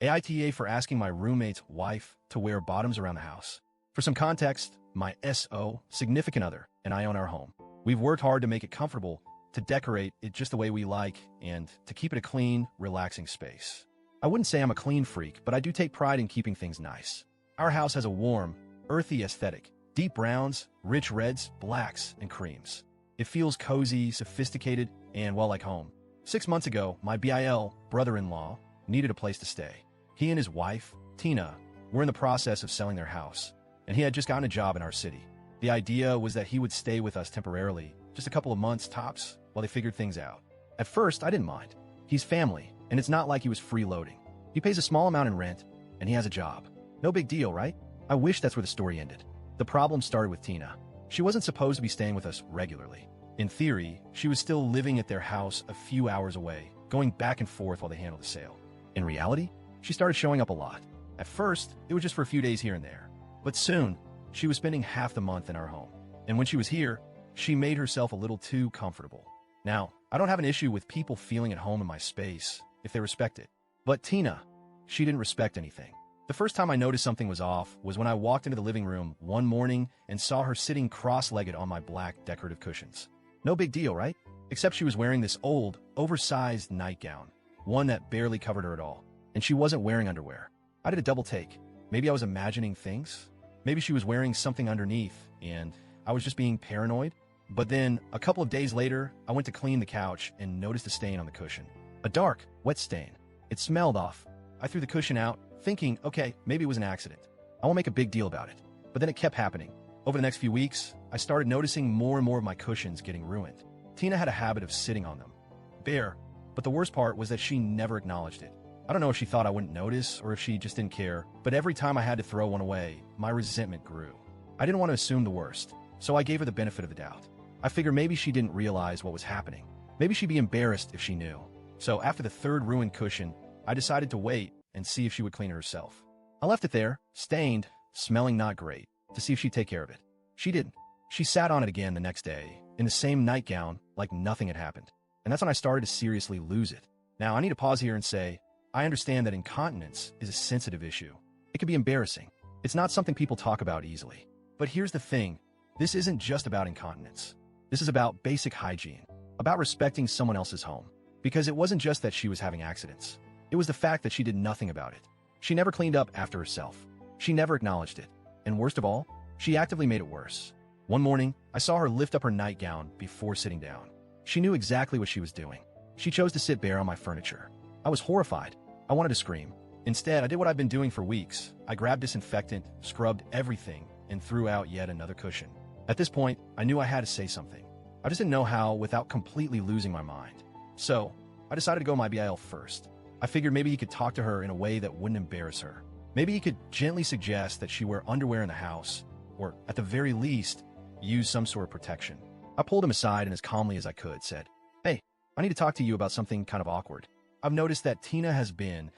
AITA for asking my roommate's wife to wear bottoms around the house. For some context, my significant other and I own our home. We've worked hard to make it comfortable, to decorate it just the way we like, and to keep it a clean, relaxing space. I wouldn't say I'm a clean freak, but I do take pride in keeping things nice. Our house has a warm, earthy aesthetic, deep browns, rich reds, blacks, and creams. It feels cozy, sophisticated, and well like home. 6 months ago, my brother-in-law needed a place to stay. He and his wife, Tina, were in the process of selling their house, and he had just gotten a job in our city. The idea was that he would stay with us temporarily, just a couple of months tops, while they figured things out. At first, I didn't mind. He's family, and it's not like he was freeloading. He pays a small amount in rent, and he has a job. No big deal, right? I wish that's where the story ended. The problem started with Tina. She wasn't supposed to be staying with us regularly. In theory, she was still living at their house a few hours away, going back and forth while they handled the sale. In reality, she started showing up a lot. At first, it was just for a few days here and there. But soon, she was spending half the month in our home. And when she was here, she made herself a little too comfortable. Now, I don't have an issue with people feeling at home in my space, if they respect it. But Tina, she didn't respect anything. The first time I noticed something was off was when I walked into the living room one morning and saw her sitting cross-legged on my black decorative cushions. No big deal, right? Except she was wearing this old, oversized nightgown, one that barely covered her at all. And she wasn't wearing underwear. I did a double take. Maybe I was imagining things. Maybe she was wearing something underneath, and I was just being paranoid. But then, a couple of days later, I went to clean the couch and noticed a stain on the cushion. A dark, wet stain. It smelled off. I threw the cushion out, thinking, okay, maybe it was an accident. I won't make a big deal about it. But then it kept happening. Over the next few weeks, I started noticing more and more of my cushions getting ruined. Tina had a habit of sitting on them. Bare. But the worst part was that she never acknowledged it. I don't know if she thought I wouldn't notice or if she just didn't care, but every time I had to throw one away, my resentment grew. I didn't want to assume the worst, so I gave her the benefit of the doubt. I figured maybe she didn't realize what was happening. Maybe she'd be embarrassed if she knew. So after the third ruined cushion, I decided to wait and see if she would clean it herself. I left it there, stained, smelling not great, to see if she'd take care of it. She didn't. She sat on it again the next day, in the same nightgown, like nothing had happened. And that's when I started to seriously lose it. Now, I need to pause here and say, I understand that incontinence is a sensitive issue. It can be embarrassing. It's not something people talk about easily. But here's the thing. This isn't just about incontinence. This is about basic hygiene, about respecting someone else's home. Because it wasn't just that she was having accidents. It was the fact that she did nothing about it. She never cleaned up after herself. She never acknowledged it. And worst of all, she actively made it worse. One morning, I saw her lift up her nightgown before sitting down. She knew exactly what she was doing. She chose to sit bare on my furniture. I was horrified. I wanted to scream. Instead, I did what I've been doing for weeks. I grabbed disinfectant, scrubbed everything, and threw out yet another cushion. At this point, I knew I had to say something. I just didn't know how without completely losing my mind. So, I decided to go my BIL first. I figured maybe he could talk to her in a way that wouldn't embarrass her. Maybe he could gently suggest that she wear underwear in the house, or at the very least, use some sort of protection. I pulled him aside and as calmly as I could said, "Hey, I need to talk to you about something kind of awkward. I've noticed that Tina has been,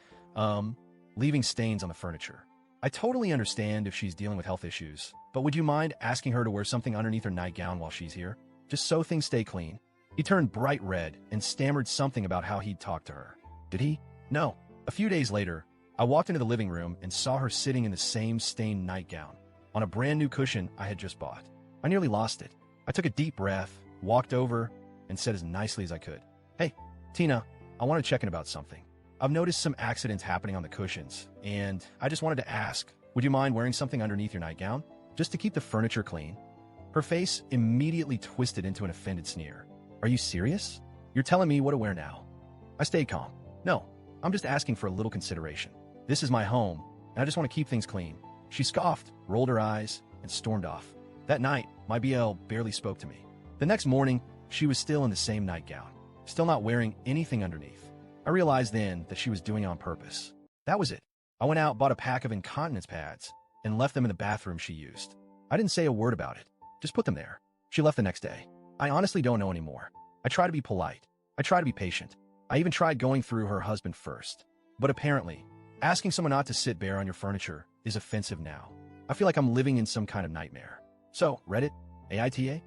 leaving stains on the furniture. I totally understand if she's dealing with health issues, but would you mind asking her to wear something underneath her nightgown while she's here? Just so things stay clean." He turned bright red and stammered something about how he'd talked to her. Did he? No. A few days later, I walked into the living room and saw her sitting in the same stained nightgown, on a brand new cushion I had just bought. I nearly lost it. I took a deep breath, walked over, and said as nicely as I could, "Hey, Tina, I want to check in about something. I've noticed some accidents happening on the cushions, and I just wanted to ask, would you mind wearing something underneath your nightgown, just to keep the furniture clean?" Her face immediately twisted into an offended sneer. "Are you serious? You're telling me what to wear now?" I stayed calm. "No, I'm just asking for a little consideration. This is my home, and I just want to keep things clean." She scoffed, rolled her eyes, and stormed off. That night, my BL barely spoke to me. The next morning, she was still in the same nightgown, still not wearing anything underneath. I realized then that she was doing it on purpose. That was it. I went out, bought a pack of incontinence pads, and left them in the bathroom she used. I didn't say a word about it. Just put them there. She left the next day. I honestly don't know anymore. I try to be polite. I try to be patient. I even tried going through her husband first. But apparently, asking someone not to sit bare on your furniture is offensive now. I feel like I'm living in some kind of nightmare. So, Reddit, AITA,